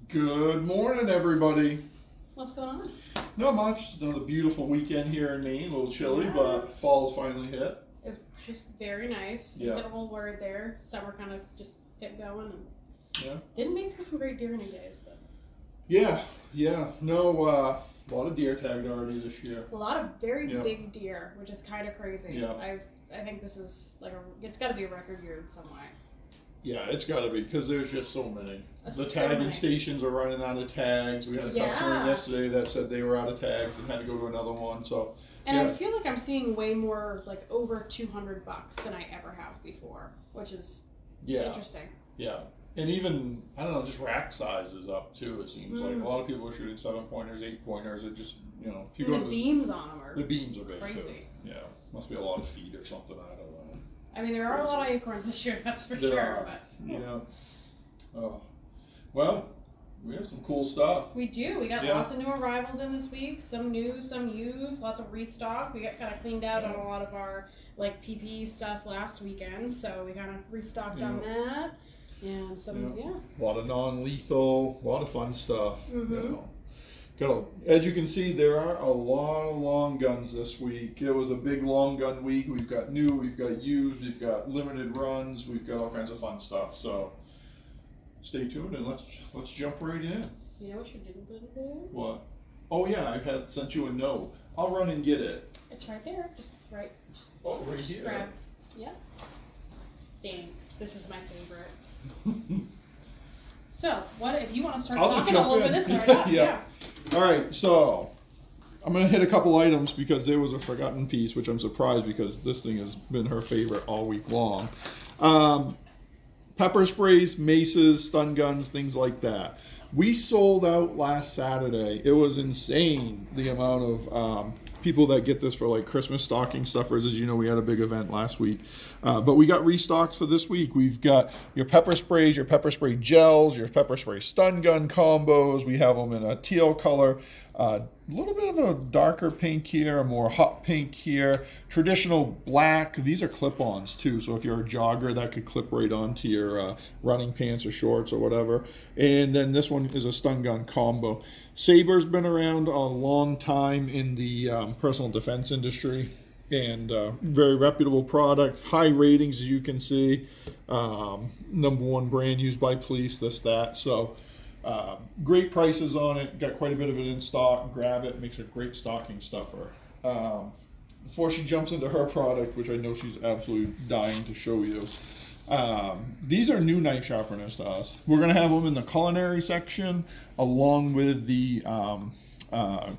Good morning, everybody. What's going on? Not much. Another beautiful weekend here in Maine. A little chilly, but fall's finally hit. It's just very nice. Yeah. Get a little worried there. Summer kind of just kept going. And didn't make for some great deering days, but. Yeah. No, a lot of deer tagged already this year. A lot of very big deer, which is kind of crazy. Yeah. I think this is it's got to be a record year in some way. Yeah, it's got to be because there's just so many. The So tagging many. stations are running out of tags. We had a customer yesterday that said they were out of tags and had to go to another one. So. And I feel like I'm seeing way more, like over $200 than I ever have before, which is interesting. Yeah. And even, I don't know, just rack size is up too, it seems like. A lot of people are shooting 7-pointers, 8-pointers. It just, if you and go the to beams on them are the beams are big crazy. too. Yeah. Must be a lot of feet or something, I don't know. I mean, there are a lot of acorns this year, that's for sure. But yeah. Oh. Well, we have some cool stuff. We do. We got lots of new arrivals in this week. Some new, some used, lots of restock. We got kind of cleaned out on a lot of our PPE stuff last weekend, so we kind of restocked on that. And some, A lot of non-lethal, a lot of fun stuff. As you can see, there are a lot of long guns this week. It was a big long gun week. We've got new, we've got used, we've got limited runs, we've got all kinds of fun stuff. So stay tuned and let's jump right in. You know what you didn't do? What? Oh yeah, I had sent you a note. I'll run and get it. It's right there. Just right here. Grab. Yeah. Thanks. This is my favorite. So, what if you want to start talking all over this? Yeah. All right, so I'm going to hit a couple items because there was a forgotten piece, which I'm surprised because this thing has been her favorite all week long. Pepper sprays, maces, stun guns, things like that. We sold out last Saturday. It was insane, the amount of people that get this for like Christmas stocking stuffers. As you know, we had a big event last week. But we got restocks for this week. We've got your pepper sprays, your pepper spray gels, your pepper spray stun gun combos. We have them in a teal color. A little bit of a darker pink here, a more hot pink here. Traditional black. These are clip-ons too, so if you're a jogger, that could clip right onto your running pants or shorts or whatever. And then this one is a stun gun combo. Saber's been around a long time in the personal defense industry, and very reputable product. High ratings, as you can see. #1 brand used by police, this, that. So great prices on it. Got quite a bit of it in stock. Grab it. Makes a great stocking stuffer. Before she jumps into her product, which I know she's absolutely dying to show you, these are new knife sharpeners to us. We're going to have them in the Culinary section along with the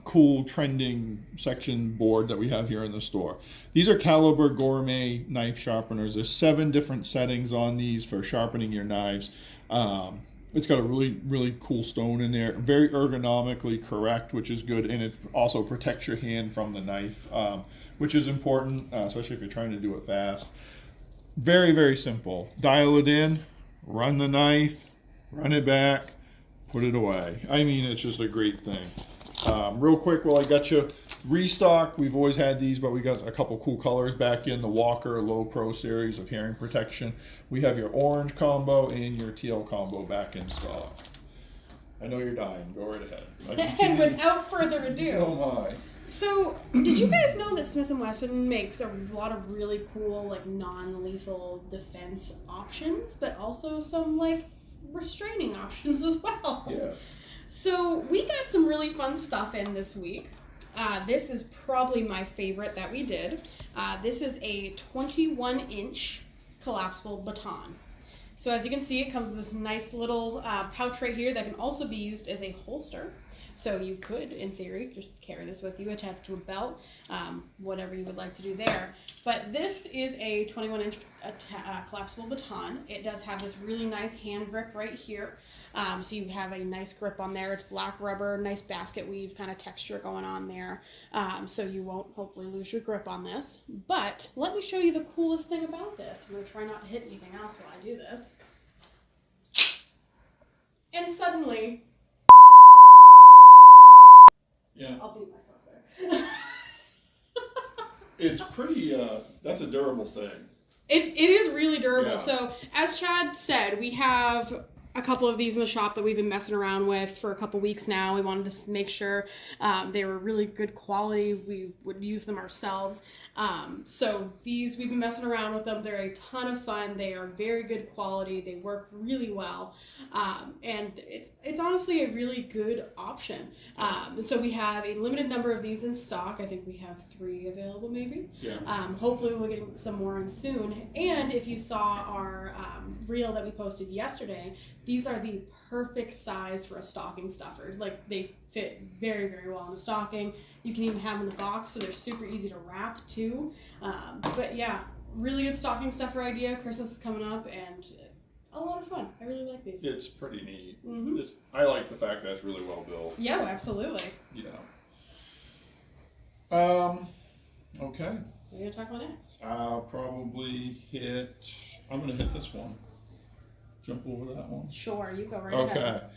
cool trending section board that we have here in the store. These are Caliber Gourmet knife sharpeners. There's 7 different settings on these for sharpening your knives. It's got a really, really cool stone in there. Very ergonomically correct, which is good. And it also protects your hand from the knife, which is important, especially if you're trying to do it fast. Very, very simple. Dial it in, run the knife, run it back, put it away. I mean, it's just a great thing. Real quick, while I got you, restock. We've always had these, but we got a couple cool colors back in. The Walker Low Pro series of hearing protection. We have your orange combo and your teal combo back in stock. I know you're dying. Go right ahead. And without further ado. Oh my. So, did you guys know that Smith & Wesson makes a lot of really cool, non-lethal defense options, but also some, restraining options as well? Yes. So, we got some really fun stuff in this week. This is probably my favorite that we did. This is a 21-inch collapsible baton. So, as you can see, it comes with this nice little pouch right here that can also be used as a holster. So you could, in theory, just carry this with you, attach it to a belt, whatever you would like to do there. But this is a 21-inch collapsible baton. It does have this really nice hand grip right here. So you have a nice grip on there. It's black rubber, nice basket weave kind of texture going on there. So you won't hopefully lose your grip on this. But let me show you the coolest thing about this. I'm going to try not to hit anything else while I do this. And suddenly... Yeah. I'll beat myself there. It's pretty, that's a durable thing. It is really durable. Yeah. So, as Chad said, we have a couple of these in the shop that we've been messing around with for a couple weeks now. We wanted to make sure they were really good quality. We would use them ourselves. So these, we've been messing around with them. They're a ton of fun. They are very good quality. They work really well. And it's honestly a really good option. So we have a limited number of these in stock. I think we have 3 available maybe. Yeah. Hopefully we'll get some more in soon. And if you saw our reel that we posted yesterday, these are the perfect size for a stocking stuffer. Like, they fit very, very well in a stocking. You can even have them in the box, so they're super easy to wrap too. But yeah, really good stocking stuffer idea. Christmas is coming up, and a lot of fun. I really like these. It's pretty neat. Mm-hmm. I like the fact that it's really well built. Yeah, absolutely. Yeah. Okay. What are you going to talk about next? I'm going to hit this one. Jump over that one. Sure, you go right Okay. ahead.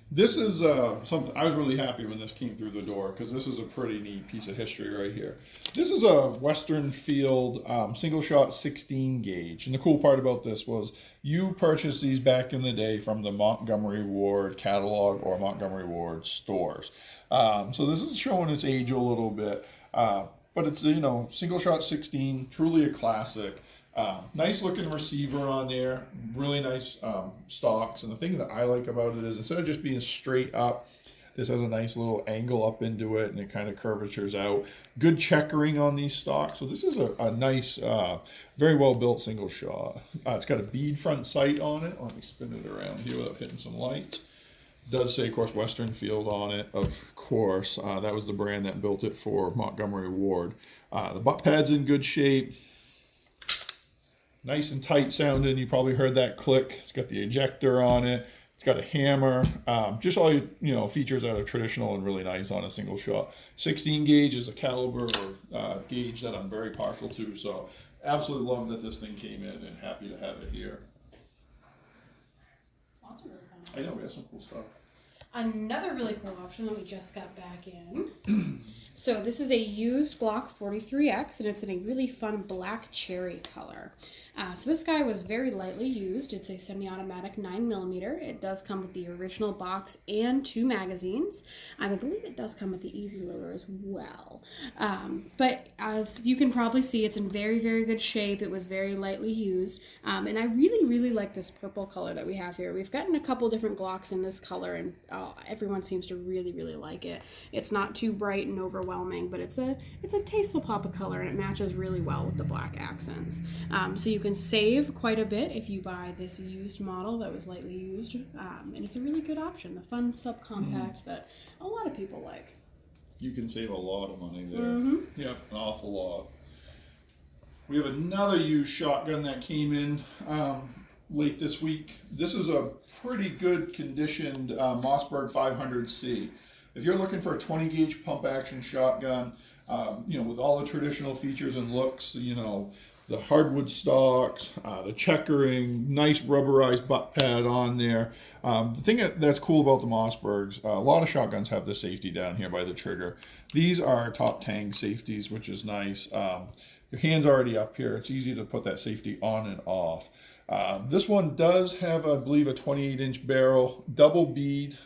This is something, I was really happy when this came through the door, because this is a pretty neat piece of history right here. This is a Western Field single shot 16 gauge. And the cool part about this was you purchased these back in the day from the Montgomery Ward catalog or Montgomery Ward stores. So this is showing its age a little bit. But it's, single shot 16, truly a classic. Nice looking receiver on there, really nice stocks. And the thing that I like about it is, instead of just being straight up, this has a nice little angle up into it, and it kind of curvatures out. Good checkering on these stocks. So this is a nice, very well built single shot. It's got a bead front sight on it. Let me spin it around here without hitting some lights. Does say, of course, Western Field on it, of course. That was the brand that built it for Montgomery Ward. The butt pad's in good shape. Nice and tight sounding. You probably heard that click. It's got the ejector on it. It's got a hammer. Just all features that are traditional and really nice on a single shot. 16 gauge is a caliber or gauge that I'm very partial to. So absolutely love that this thing came in, and happy to have it here. Lots of really fun I know, we have some cool stuff. Another really cool option that we just got back in. So this is a used Glock 43X, and it's in a really fun black cherry color. So this guy was very lightly used. It's a semi-automatic 9mm. It does come with the original box and 2 magazines. I believe it does come with the easy loader as well. But as you can probably see, it's in very, very good shape. It was very lightly used. And I really, really like this purple color that we have here. We've gotten a couple different Glocks in this color, and everyone seems to really, really like it. It's not too bright and overwhelming, but it's a tasteful pop of color, and it matches really well with the black accents. So you can save quite a bit if you buy this used model that was lightly used, and it's a really good option, a fun subcompact that a lot of people like. You can save a lot of money there. Mm-hmm. Yep, an awful lot. We have another used shotgun that came in late this week. This is a pretty good conditioned Mossberg 500C. If you're looking for a 20 gauge pump action shotgun, with all the traditional features and looks, the hardwood stocks, the checkering, nice rubberized butt pad on there. The thing that's cool about the Mossbergs, a lot of shotguns have the safety down here by the trigger. These are top tang safeties, which is nice. Your hand's already up here. It's easy to put that safety on and off. This one does have, I believe, a 28-inch barrel, double bead,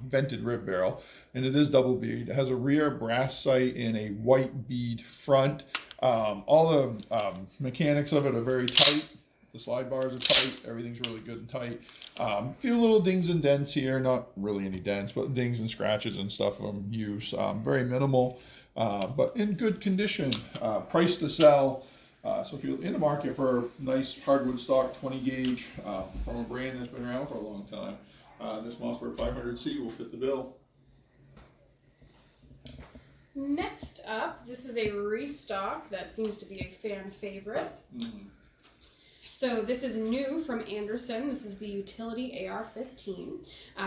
vented rib barrel, and it is double bead. It has a rear brass sight and a white bead front. All the mechanics of it are very tight. The slide bars are tight. Everything's really good and tight. A few little dings and dents here. Not really any dents, but dings and scratches and stuff from use. Very minimal, but in good condition. Price to sell. So if you're in the market for a nice hardwood stock 20 gauge from a brand that's been around for a long time, this Mossberg 500C will fit the bill. Next up, this is a restock that seems to be a fan favorite. So this is new from Anderson. This is the Utility AR-15.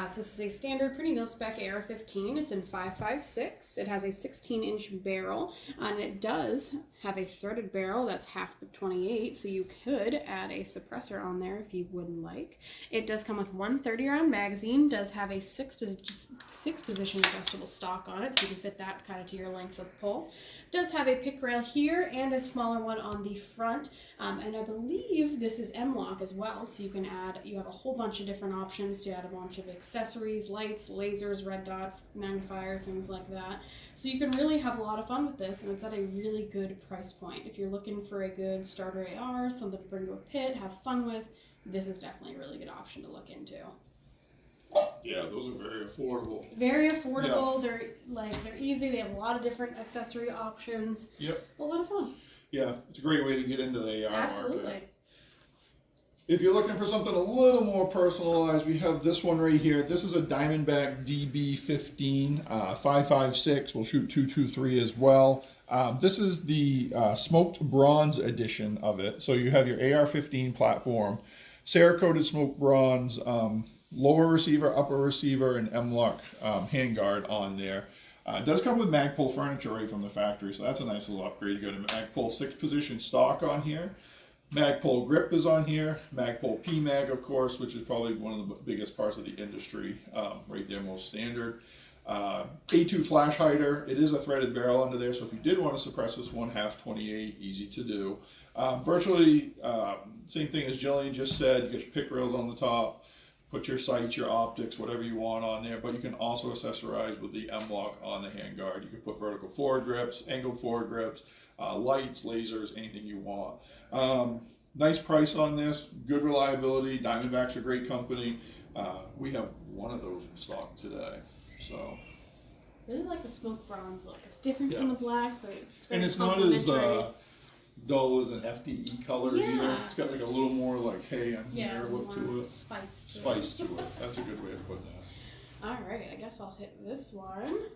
So this is a standard, pretty mil-spec AR-15. It's in 5.56. It has a 16-inch barrel, and it does have a threaded barrel that's half the 28, so you could add a suppressor on there if you would like. It does come with one 30-round magazine, does have a six-position adjustable stock on it, so you can fit that kind of to your length of pull. Does have a pick rail here and a smaller one on the front, and I believe believe this is M-LOK as well, so you can add, you have a whole bunch of different options to add a bunch of accessories, lights, lasers, red dots, magnifiers, things like that. So you can really have a lot of fun with this, and it's at a really good price point. If you're looking for a good starter AR, something to bring to a pit, have fun with, this is definitely a really good option to look into. Yeah, those are very affordable. Very affordable. Yeah. They're easy. They have a lot of different accessory options. Yep. A lot of fun. Yeah, it's a great way to get into the AR Absolutely. market. If you're looking for something a little more personalized, we have this one right here. This is a Diamondback DB15 5.56. We'll shoot 223 as well. This is the smoked bronze edition of it. So you have your AR-15 platform, Cerakoted smoked bronze, lower receiver, upper receiver, and M-LOK handguard on there. It does come with Magpul furniture right from the factory, so that's a nice little upgrade. You got a Magpul 6-position stock on here. Magpul grip is on here. Magpul PMag, of course, which is probably one of the biggest parts of the industry, right there, most standard. A2 flash hider. It is a threaded barrel under there, so if you did want to suppress this one, half 28, easy to do. Virtually same thing as Jillian just said. You get your pick rails on the top. Put your sights, your optics, whatever you want on there, but you can also accessorize with the M-LOK on the handguard. You can put vertical forward grips, angled forward grips, lights, lasers, anything you want. Nice price on this, good reliability. Diamondback's a great company. We have one of those in stock today. So really like the smoked bronze look. It's different from the black, but it's very it's not as dull as an FDE color either. It's got like a little more like, hey, I'm here look to it. Spice to it. That's a good way of putting that. All right, I guess I'll hit this one.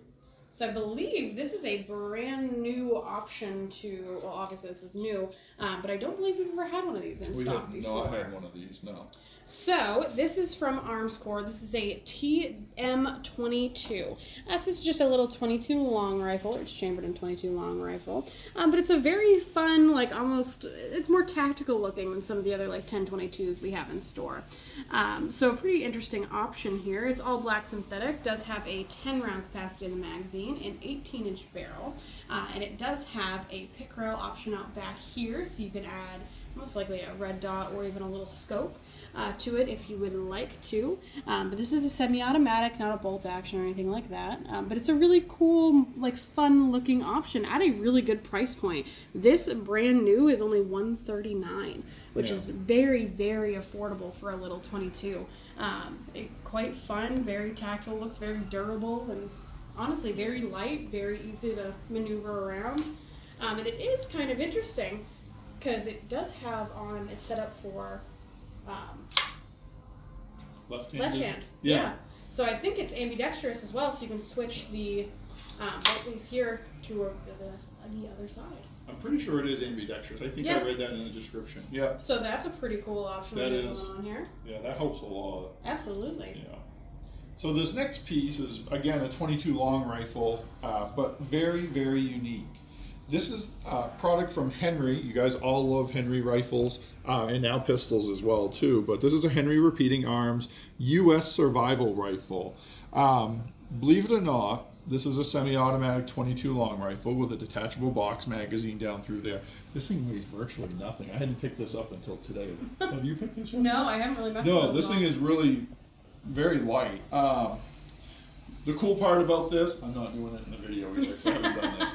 So I believe this is a brand new option to, well, obviously this is new, but I don't believe we've ever had one of these in stock before. No, I had one of these, no. So this is from Armscore. This is a TM22. This is just a little 22 long rifle. It's chambered in 22 long rifle, but it's a very fun, like almost, it's more tactical looking than some of the other like 1022s we have in store. So a pretty interesting option here. It's all black synthetic. Does have a 10 round capacity in the magazine, an 18-inch barrel, and it does have a pick rail option out back here, so you can add most likely a red dot or even a little scope to it if you would like to. But this is a semi-automatic, not a bolt action or anything like that. But it's a really cool, like fun looking option at a really good price point. This brand new is only $139, which is very, very affordable for a little 22. Quite fun, very tactile, looks very durable, and honestly very light, very easy to maneuver around. And it is kind of interesting because it does have on, it's set up for left hand. Yeah. So I think it's ambidextrous as well, so you can switch the buttons here to the other side. I'm pretty sure it is ambidextrous. I think I read that in the description. Yeah. So that's a pretty cool option that is on here. Yeah, that helps a lot. Absolutely. Yeah. So this next piece is again a 22 long rifle, but very, very unique. This is a product from Henry. You guys all love Henry rifles, and now pistols as well too. But this is a Henry Repeating Arms U.S. Survival Rifle. Believe it or not, this is a semi-automatic 22 long rifle with a detachable box magazine down through there. This thing weighs virtually nothing. I hadn't picked this up until today. Have you picked this up? No, I haven't really messed with it. No, this thing is really very light. The cool part about this, I'm not doing it in the video because I haven't done this.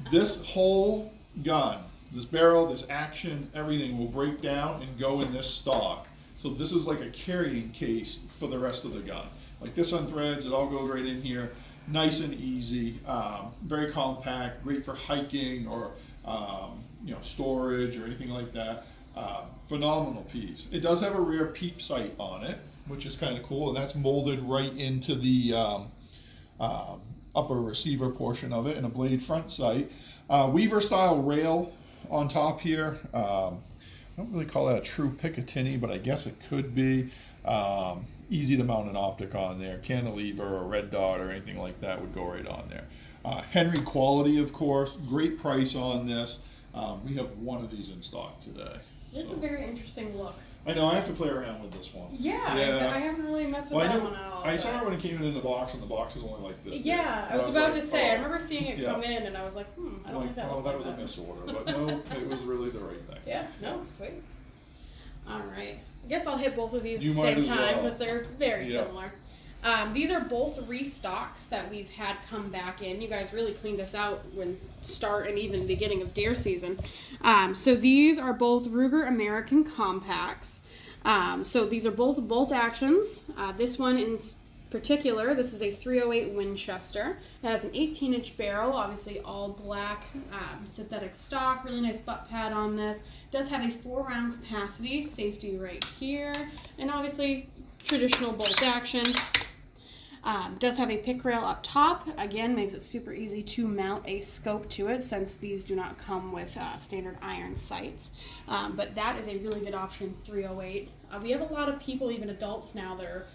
This whole gun, this barrel, this action, everything will break down and go in this stock. So this is like a carrying case for the rest of the gun. Like this unthreads, it all goes right in here. Nice and easy, very compact, great for hiking or storage or anything like that. Phenomenal piece. It does have a rear peep sight on it, which is kind of cool, and that's molded right into the upper receiver portion of it, and a blade front sight. Weaver style rail on top here. I don't really call that a true Picatinny, but I guess it could be. Easy to mount an optic on there. Cantilever or red dot or anything like that would go right on there. Henry quality, of course. Great price on this. We have one of these in stock today. This is a very interesting look. I know, I have to play around with this one. Yeah. I haven't really messed with that one at all. I saw it when it came in the box, and the box is only like this. Yeah, I was about to say, I remember seeing it come in, and I was like, I don't like that. Oh, that was a misorder, but no, it was really the right thing. Yeah, no, sweet. All right. I guess I'll hit both of these You at the might same as time well. because they're very Yeah. similar. These are both restocks that we've had come back in. You guys really cleaned us out when start and even beginning of deer season. So these are both Ruger American Compacts. So these are both bolt actions. This one in particular, this is a 308 Winchester. It has an 18-inch barrel, obviously all black synthetic stock. Really nice butt pad on this. Does have a 4-round capacity, safety right here, and obviously traditional bolt action. Does have a pick rail up top. Again, makes it super easy to mount a scope to it since these do not come with standard iron sights. But that is a really good option, 308. We have a lot of people, even adults now, that are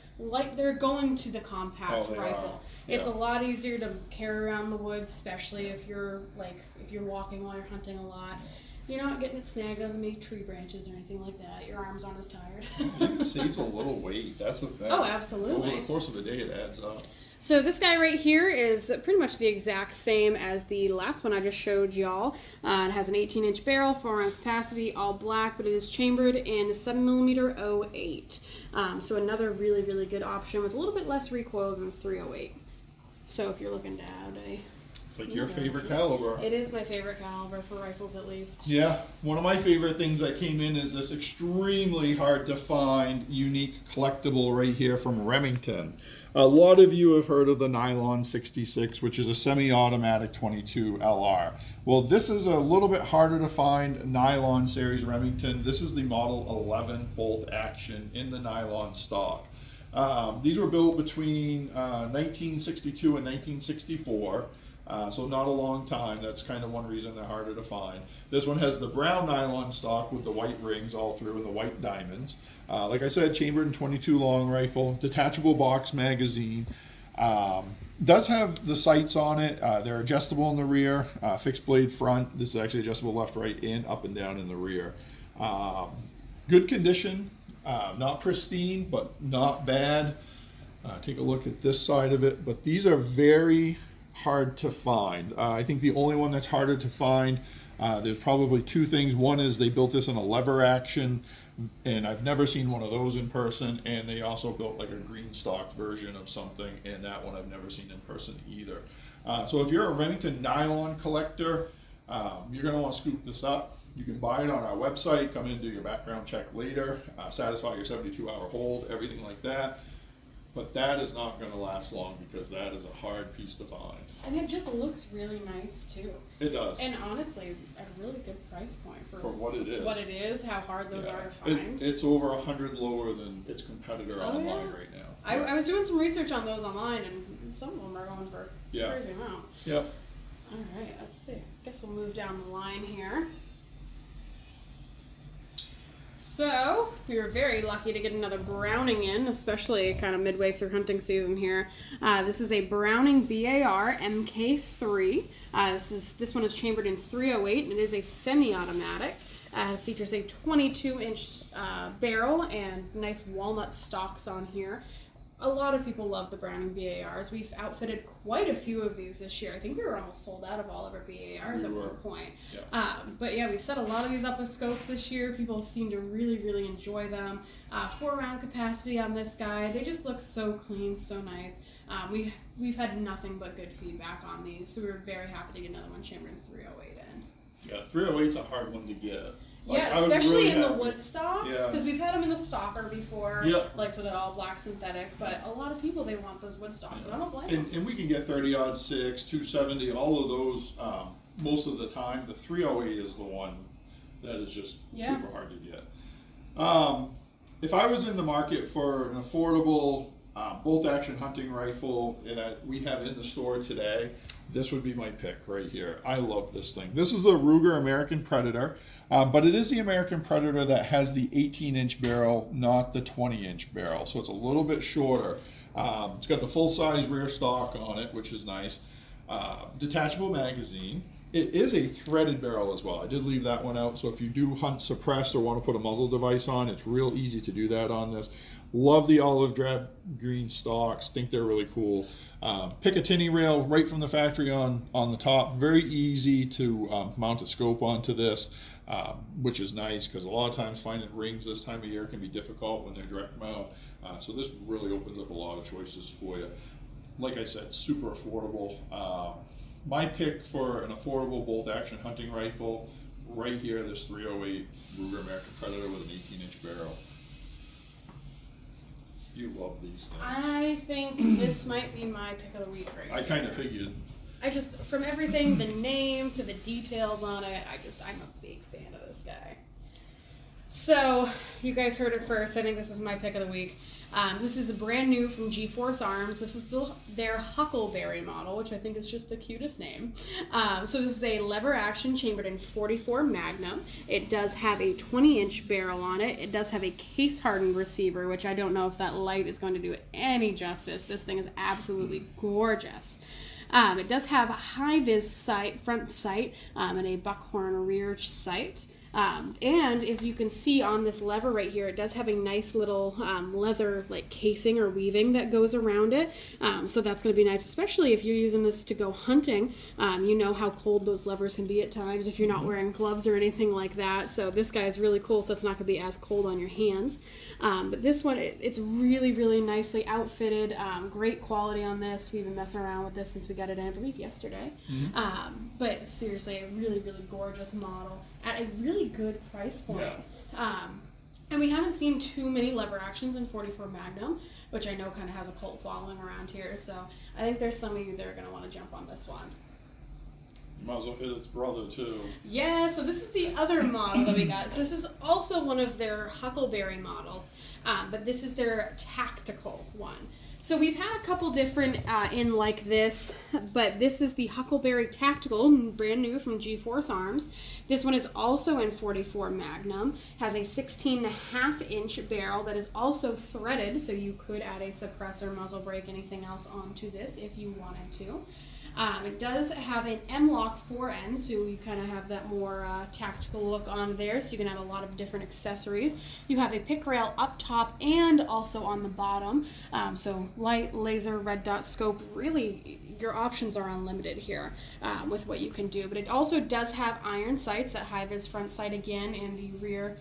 they're going to the compact rifle. Yeah. It's a lot easier to carry around the woods, especially if you're walking while you're hunting a lot. You're not getting it snagged on any tree branches or anything like that. Your arms aren't as tired. It saves a little weight. That's the thing. Oh, absolutely. Over the course of a day, it adds up. So this guy right here is pretty much the exact same as the last one I just showed y'all. It has an 18-inch barrel, 4-round capacity, all black, but it is chambered in 7mm 08. So another really, really good option with a little bit less recoil than 308. So if you're looking to add a... It's like your favorite caliber. It is my favorite caliber for rifles, at least. Yeah, one of my favorite things that came in is this extremely hard to find unique collectible right here from Remington. A lot of you have heard of the Nylon 66, which is a semi-automatic 22 LR. Well, this is a little bit harder to find Nylon series Remington. This is the model 11 bolt action in the nylon stock. These were built between 1962 and 1964. So not a long time. That's kind of one reason they're harder to find. This one has the brown nylon stock with the white rings all through and the white diamonds. Like I said, chambered in 22 long rifle, detachable box magazine. Does have the sights on it. They're adjustable in the rear, fixed blade front. This is actually adjustable left, right, and up and down in the rear. Good condition, not pristine, but not bad. Take a look at this side of it. But these are very hard to find. I think the only one that's harder to find, there's probably two things. One is they built this in a lever action, and I've never seen one of those in person, and they also built like a green stock version of something, and that one I've never seen in person either. So if you're a Remington nylon collector, you're going to want to scoop this up. You can buy it on our website, come in and do your background check later, satisfy your 72-hour hold, everything like that. But that is not going to last long because that is a hard piece to find. And it just looks really nice too. It does. And honestly, at a really good price point for what it is. What it is, how hard those are to find. It's over 100 lower than its competitor online right now. I was doing some research on those online, and some of them are going for a crazy amount. Yep. All right, let's see. Guess we'll move down the line here. So, we were very lucky to get another Browning in, especially kind of midway through hunting season here. This is a Browning BAR MK3. This one is chambered in 308, and it is a semi-automatic. It features a 22-inch barrel and nice walnut stocks on here. A lot of people love the Browning BARs. We've outfitted quite a few of these this year. I think we were almost sold out of all of our BARs at one point. Yeah. But yeah, we've set a lot of these up with scopes this year. People seem to really, really enjoy them. 4-round capacity on this guy. They just look so clean, so nice. We've had nothing but good feedback on these, so we were very happy to get another one chambered in 308 in. Yeah, 308's a hard one to get. Yeah, especially in the wood stocks, because we've had them in the stalker before, so they're all black synthetic, but a lot of people, they want those wood stocks, and I don't blame them. And we can get 30-06, 270, all of those most of the time. The 308 is the one that is just super hard to get. If I was in the market for an affordable bolt-action hunting rifle that we have in the store today, this would be my pick right here. I love this thing. This is the Ruger American Predator, but it is the American Predator that has the 18-inch barrel, not the 20-inch barrel, so it's a little bit shorter. It's got the full-size rear stock on it, which is nice. Detachable magazine. It is a threaded barrel as well. I did leave that one out, so if you do hunt suppressed or want to put a muzzle device on, it's real easy to do that on this. Love the olive drab green stocks. Think they're really cool. Picatinny rail right from the factory on the top. Very easy to mount a scope onto this. which is nice because a lot of times finding rings this time of year can be difficult when they're direct mount. So this really opens up a lot of choices for you. Like I said, super affordable. My pick for an affordable bolt-action hunting rifle, right here, this 308 Ruger American Predator with an 18-inch barrel. You love these things. I think this might be my pick of the week right I kind of figured. I just, from everything, the name to the details on it, I'm a big fan of this guy. So, you guys heard it first. I think this is my pick of the week. This is a brand new from G-Force Arms. This is their Huckleberry model, which I think is just the cutest name. So this is a lever action chambered in .44 Magnum. It does have a 20-inch barrel on it. It does have a case-hardened receiver, which I don't know if that light is going to do it any justice. This thing is absolutely gorgeous. It does have a high-vis sight, front sight, and a buckhorn rear sight. And as you can see on this lever right here, it does have a nice little leather like casing or weaving that goes around it. So that's going to be nice, especially if you're using this to go hunting. You know how cold those levers can be at times if you're not wearing gloves or anything like that. So this guy is really cool, so it's not going to be as cold on your hands. But this one, it's really, really nicely outfitted. Great quality on this. We've been messing around with this since we got it in, I believe, yesterday. But seriously, a really, really gorgeous model at a really good price point. Yeah. And we haven't seen too many lever actions in .44 Magnum, which I know kind of has a cult following around here. So I think there's some of you that are going to want to jump on this one. You might as well hit its brother too. Yeah, so this is the other model that we got. So this is also one of their Huckleberry models, but this is their tactical one. So we've had a couple different in like this, but this is the Huckleberry Tactical, brand new from G-Force Arms. This one is also in .44 Magnum, has a 16.5-inch barrel that is also threaded, so you could add a suppressor, muzzle brake, anything else onto this if you wanted to. It does have an M-LOK fore-end, so you kind of have that more tactical look on there, so you can add a lot of different accessories. You have a pick rail up top and also on the bottom, so light, laser, red dot scope. Really, your options are unlimited here with what you can do. But it also does have iron sights, that high-vis front sight again, and the rear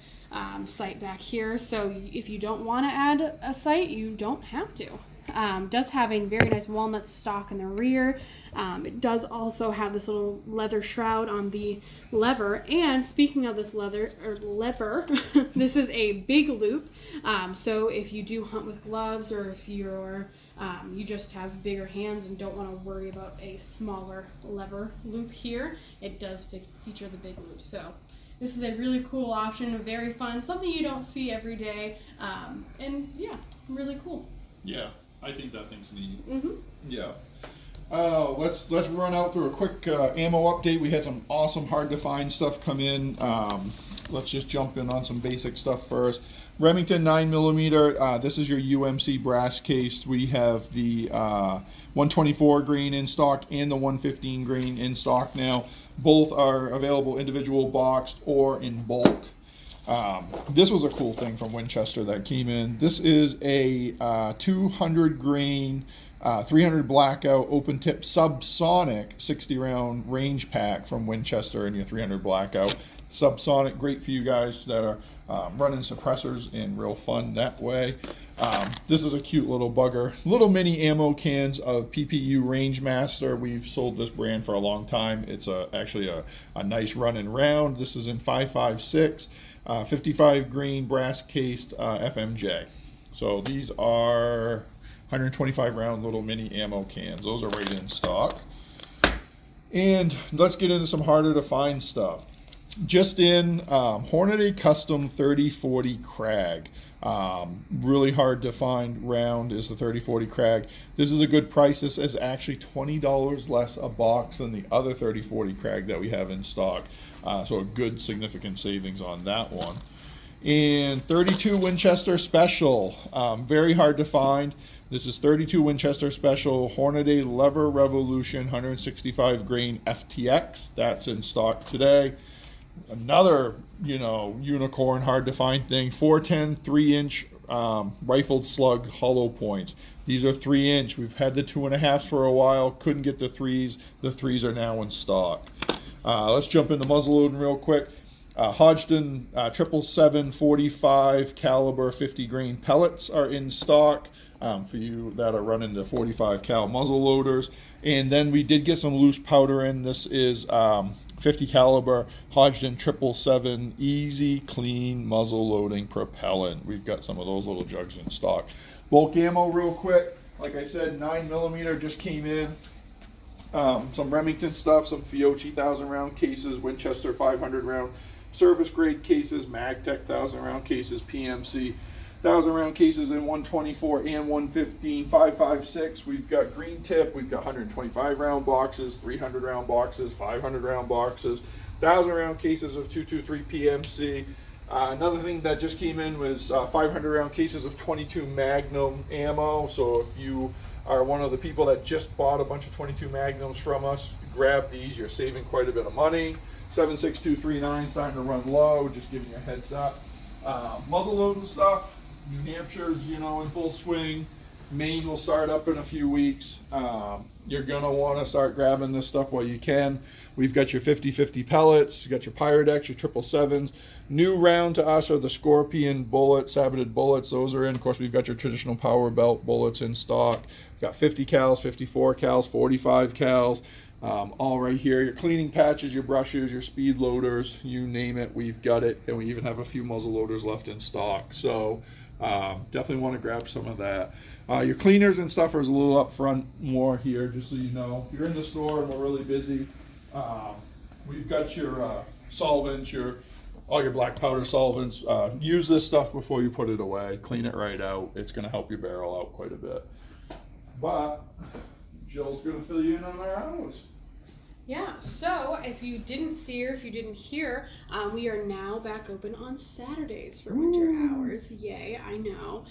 sight back here. So if you don't want to add a sight, you don't have to. Does have a very nice walnut stock in the rear. It does also have this little leather shroud on the lever. And speaking of this lever, this is a big loop. So if you do hunt with gloves, or if you're you just have bigger hands and don't want to worry about a smaller lever loop here, it does feature the big loop. So this is a really cool option, very fun, something you don't see every day, and yeah, really cool. Yeah. I think that thing's neat. Yeah. Let's run out through a quick ammo update. We had some awesome hard to find stuff come in. Let's just jump in on some basic stuff first. Remington 9mm. This is your UMC brass case. We have the 124 grain in stock and the 115 grain in stock now. Both are available individual boxed or in bulk. This was a cool thing from Winchester that came in. This is a 200 grain, 300 blackout open tip subsonic 60 round range pack from Winchester, and your 300 blackout subsonic. Great for you guys that are running suppressors, and real fun that way. This is a cute little bugger. Little mini ammo cans of PPU Rangemaster. We've sold this brand for a long time. It's actually a nice running round. This is in 5.56. 55 grain brass cased FMJ. So these are 125 round little mini ammo cans. Those are right in stock. And let's get into some harder to find stuff. Just in, Hornady Custom 3040 Krag. Really hard to find round is the 3040 Krag. This is a good price. This is actually $20 less a box than the other 3040 Krag that we have in stock. So a good significant savings on that one. And 32 Winchester Special. Very hard to find. This is 32 Winchester Special Hornady Lever Revolution 165 grain FTX. That's in stock today. Another, unicorn, hard to find thing. 410 3-inch rifled slug hollow points. These are 3-inch. We've had the 2.5s for a while. Couldn't get the 3s. The 3s are now in stock. Let's jump into muzzleloading real quick. Hodgdon 777 45 caliber 50 grain pellets are in stock for you that are running the 45 cal muzzle loaders. And then we did get some loose powder in. This is 50 caliber Hodgdon 777 easy clean muzzle loading propellant. We've got some of those little jugs in stock. Bulk ammo real quick. Like I said, 9mm just came in. Some Remington stuff, some Fiocchi 1,000 round cases, Winchester 500 round service grade cases, Magtech 1,000 round cases, PMC 1,000 round cases in 124 and 115, 5.56. We've got green tip, we've got 125 round boxes, 300 round boxes, 500 round boxes, 1,000 round cases of 223 PMC. Another thing that just came in was 500 round cases of 22 Magnum ammo. So if you are one of the people that just bought a bunch of 22 Magnums from us, grab these. You're saving quite a bit of money. 76239 starting to run low, just giving you a heads up. Muzzle loading stuff, New Hampshire's, you know, in full swing. Maine will start up in a few weeks. You're gonna want to start grabbing this stuff while you can. We've got your 50-50 pellets, you got your Pyrex, your 777s. New round to us are the Scorpion bullets, saboted bullets. Those are in. Of course, we've got your traditional power belt bullets in stock. We've got 50 cals, 54 cals, 45 cals. All right here. Your cleaning patches, your brushes, your speed loaders, you name it, we've got it. And we even have a few muzzle loaders left in stock. So definitely want to grab some of that. Your cleaners and stuff are a little up front more here, just so you know. If you're in the store and we're really busy, we've got your solvents, all your black powder solvents. Use this stuff before you put it away. Clean it right out. It's going to help your barrel out quite a bit. But Jill's going to fill you in on our hours. Yeah, so if you didn't see or if you didn't hear, we are now back open on Saturdays for winter hours. Yay, I know.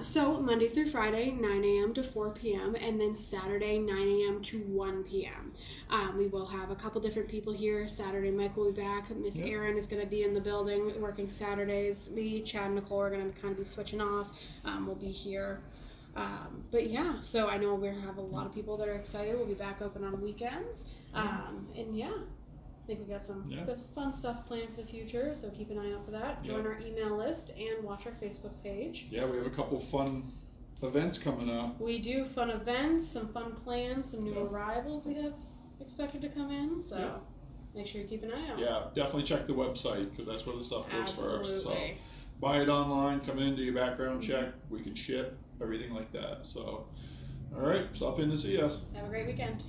So Monday through Friday, 9 a.m. to 4 p.m. and then Saturday, 9 a.m. to 1 p.m. We will have a couple different people here. Saturday, Mike will be back. Miss Erin is going to be in the building working Saturdays. Me, Chad, and Nicole are going to kind of be switching off. We'll be here. But yeah, so I know we have a lot of people that are excited. We'll be back open on weekends. And yeah, I think we got some fun stuff planned for the future, so keep an eye out for that. Join our email list and watch our Facebook page. Yeah, we have a couple fun events coming up. We do fun events, some fun plans, some new arrivals we have expected to come in, so make sure you keep an eye out. Yeah, definitely check the website, because that's where the stuff goes first. So buy it online, come in, do your background check, we can ship, everything like that. So, all right, stop in to see us. Have a great weekend.